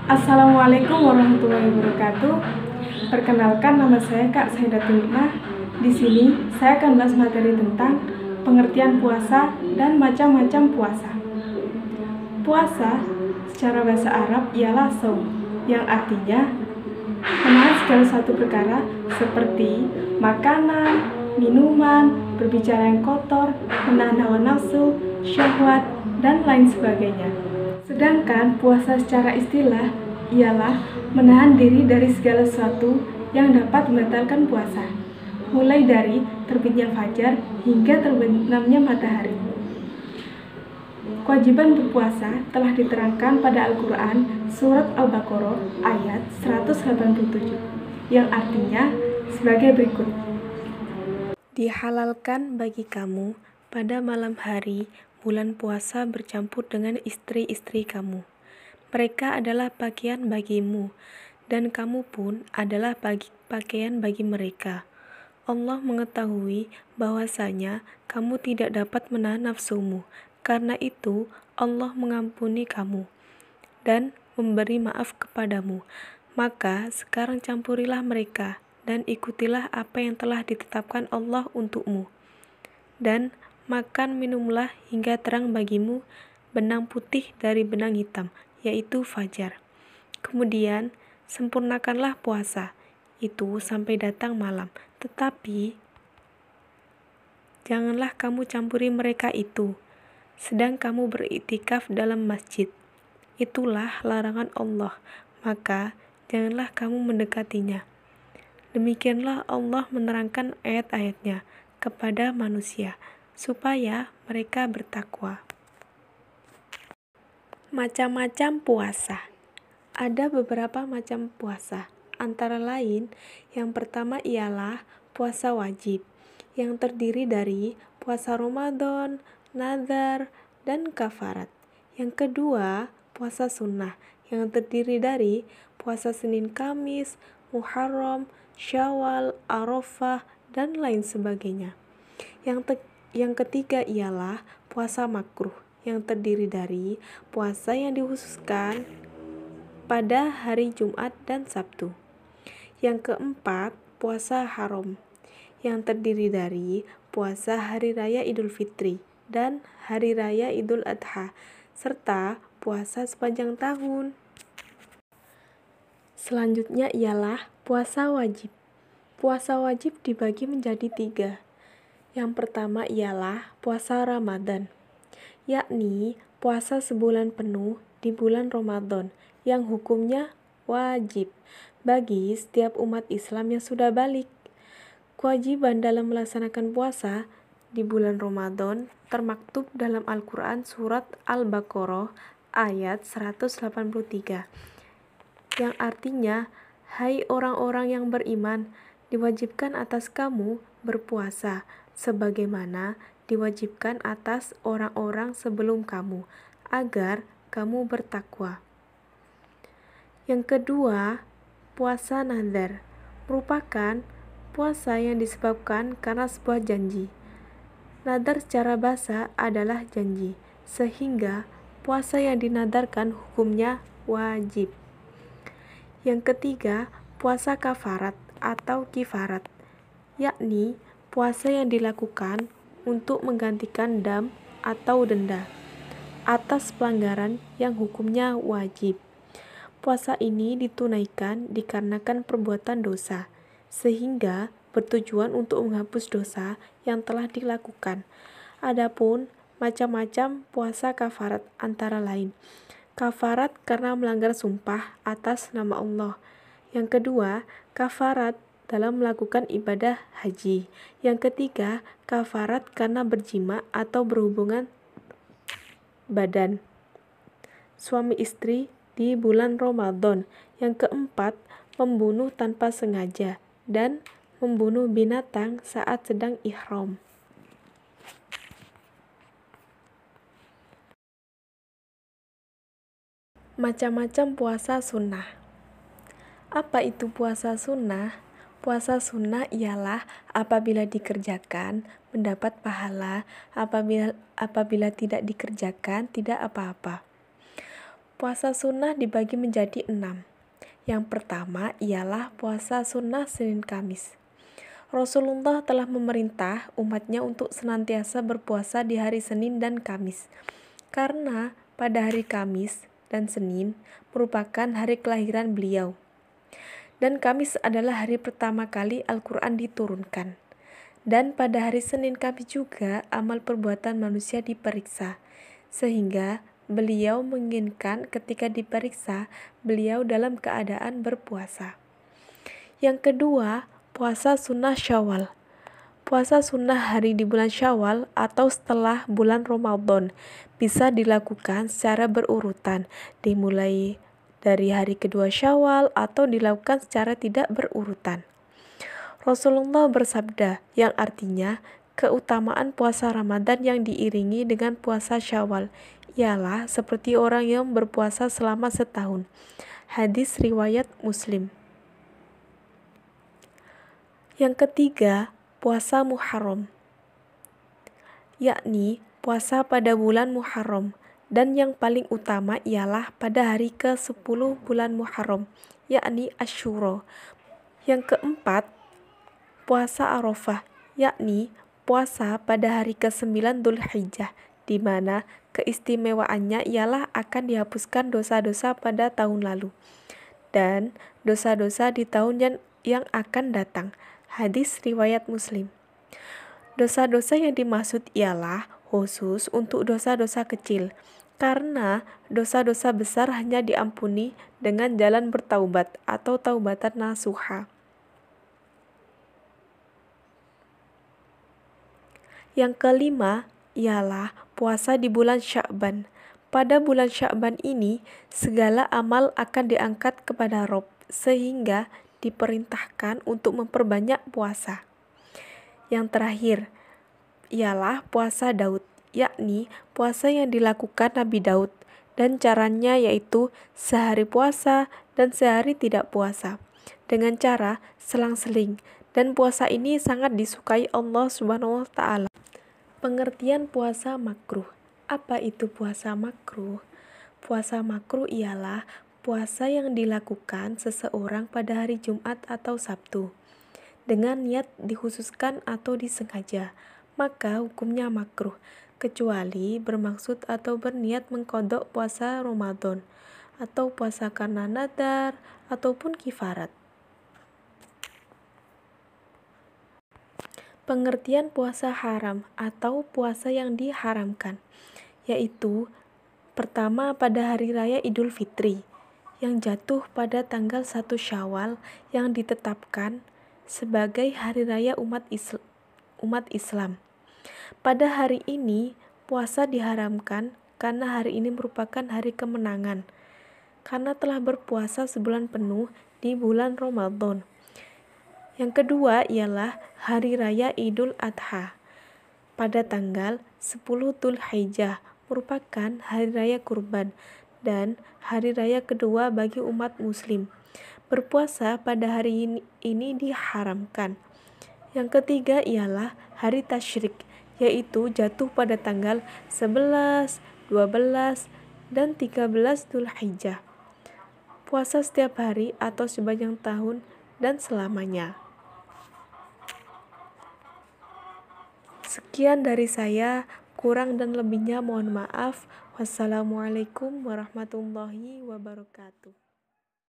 Assalamualaikum warahmatullahi wabarakatuh. Perkenalkan, nama saya Kak Saidatul Nikmah. Di sini saya akan bahas materi tentang pengertian puasa dan macam-macam puasa. Puasa secara bahasa Arab ialah shaum, yang artinya menahan segala suatu perkara seperti makanan, minuman, berbicara yang kotor, menahan hawa nafsu, syahwat, dan lain sebagainya. Sedangkan puasa secara istilah ialah menahan diri dari segala sesuatu yang dapat membatalkan puasa, mulai dari terbitnya fajar hingga terbenamnya matahari. Kewajiban berpuasa telah diterangkan pada Al-Quran Surat Al-Baqarah ayat 187, yang artinya sebagai berikut. Dihalalkan bagi kamu pada malam hari bulan puasa bercampur dengan istri-istri kamu. Mereka adalah pakaian bagimu, dan kamu pun adalah pakaian bagi mereka. Allah mengetahui bahwasanya kamu tidak dapat menahan nafsumu, karena itu Allah mengampuni kamu dan memberi maaf kepadamu. Maka sekarang campurilah mereka dan ikutilah apa yang telah ditetapkan Allah untukmu. Dan makan minumlah hingga terang bagimu benang putih dari benang hitam, yaitu fajar. Kemudian sempurnakanlah puasa itu sampai datang malam. Tetapi janganlah kamu campuri mereka itu, sedang kamu beriktikaf dalam masjid. Itulah larangan Allah, maka janganlah kamu mendekatinya. Demikianlah Allah menerangkan ayat-ayatnya kepada manusia, supaya mereka bertakwa. Macam-macam puasa. Ada beberapa macam puasa, antara lain yang pertama ialah puasa wajib, yang terdiri dari puasa Ramadan, nazar, dan kafarat. Yang kedua, puasa sunnah, yang terdiri dari puasa Senin Kamis, Muharram, Syawal, Arafah, dan lain sebagainya. Yang ketiga ialah puasa makruh, yang terdiri dari puasa yang dikhususkan pada hari Jumat dan Sabtu. Yang keempat, puasa haram, yang terdiri dari puasa Hari Raya Idul Fitri dan Hari Raya Idul Adha, serta puasa sepanjang tahun. Selanjutnya ialah puasa wajib. Puasa wajib dibagi menjadi 3. Yang pertama ialah puasa Ramadan, yakni puasa sebulan penuh di bulan Ramadan, yang hukumnya wajib bagi setiap umat Islam yang sudah balik. Kewajiban dalam melaksanakan puasa di bulan Ramadan termaktub dalam Al-Quran Surat Al-Baqarah ayat 183, yang artinya, hai orang-orang yang beriman, diwajibkan atas kamu berpuasa, sebagaimana diwajibkan atas orang-orang sebelum kamu, agar kamu bertakwa. Yang kedua, puasa nazar merupakan puasa yang disebabkan karena sebuah janji. Nazar secara bahasa adalah janji, sehingga puasa yang dinadarkan hukumnya wajib. Yang ketiga, puasa kafarat atau kifarat, yakni puasa yang dilakukan untuk menggantikan dam atau denda atas pelanggaran yang hukumnya wajib. Puasa ini ditunaikan dikarenakan perbuatan dosa, sehingga bertujuan untuk menghapus dosa yang telah dilakukan. Adapun macam-macam puasa kafarat antara lain: kafarat karena melanggar sumpah atas nama Allah. Yang kedua, kafarat dalam melakukan ibadah haji. Yang ketiga, kafarat karena berjima atau berhubungan badan suami istri di bulan Ramadan. Yang keempat, membunuh tanpa sengaja dan membunuh binatang saat sedang ihram. Macam-macam puasa sunnah. Apa itu puasa sunnah? Puasa sunnah ialah apabila dikerjakan mendapat pahala, apabila tidak dikerjakan tidak apa-apa. Puasa sunnah dibagi menjadi 6. Yang pertama ialah puasa sunnah Senin Kamis. Rasulullah telah memerintah umatnya untuk senantiasa berpuasa di hari Senin dan Kamis, karena pada hari Kamis dan Senin merupakan hari kelahiran beliau. Dan Kamis adalah hari pertama kali Al-Quran diturunkan. Dan pada hari Senin Kamis juga amal perbuatan manusia diperiksa, sehingga beliau menginginkan ketika diperiksa, beliau dalam keadaan berpuasa. Yang kedua, puasa sunnah Syawal. Puasa sunnah hari di bulan Syawal atau setelah bulan Ramadan bisa dilakukan secara berurutan, dimulai dari hari kedua Syawal atau dilakukan secara tidak berurutan. Rasulullah bersabda, yang artinya keutamaan puasa Ramadan yang diiringi dengan puasa Syawal ialah seperti orang yang berpuasa selama setahun. Hadis riwayat Muslim. Yang ketiga, puasa Muharram, yakni puasa pada bulan Muharram, dan yang paling utama ialah pada hari ke-10 bulan Muharram, yakni Asyura. Yang keempat, puasa Arafah, yakni puasa pada hari ke-9 Dzulhijjah, di mana keistimewaannya ialah akan dihapuskan dosa-dosa pada tahun lalu dan dosa-dosa di tahun yang akan datang. Hadis riwayat Muslim. Dosa-dosa yang dimaksud ialah khusus untuk dosa-dosa kecil, karena dosa-dosa besar hanya diampuni dengan jalan bertaubat atau taubatan nasuha. Yang kelima ialah puasa di bulan Sya'ban. Pada bulan Sya'ban ini, segala amal akan diangkat kepada Rob, sehingga diperintahkan untuk memperbanyak puasa. Yang terakhir ialah puasa Daud, yakni puasa yang dilakukan Nabi Daud, dan caranya yaitu sehari puasa dan sehari tidak puasa, dengan cara selang-seling, dan puasa ini sangat disukai Allah Subhanahu wa Ta'ala. Pengertian puasa makruh. Apa itu puasa makruh? Puasa makruh ialah puasa yang dilakukan seseorang pada hari Jumat atau Sabtu dengan niat dikhususkan atau disengaja, maka hukumnya makruh, kecuali bermaksud atau berniat mengqadha puasa Ramadan atau puasa karena nadar ataupun kifarat. Pengertian puasa haram atau puasa yang diharamkan, yaitu pertama pada hari raya Idul Fitri yang jatuh pada tanggal 1 Syawal yang ditetapkan sebagai hari raya umat Islam. Pada hari ini puasa diharamkan karena hari ini merupakan hari kemenangan, karena telah berpuasa sebulan penuh di bulan Ramadan. Yang kedua ialah hari raya Idul Adha pada tanggal 10 Dzulhijjah, merupakan hari raya kurban dan hari raya kedua bagi umat muslim. Berpuasa pada hari ini diharamkan. Yang ketiga ialah hari tasyrik, yaitu jatuh pada tanggal 11, 12, dan 13 Dzulhijjah. Puasa setiap hari atau sepanjang tahun dan selamanya. Sekian dari saya, kurang dan lebihnya mohon maaf. Wassalamualaikum warahmatullahi wabarakatuh.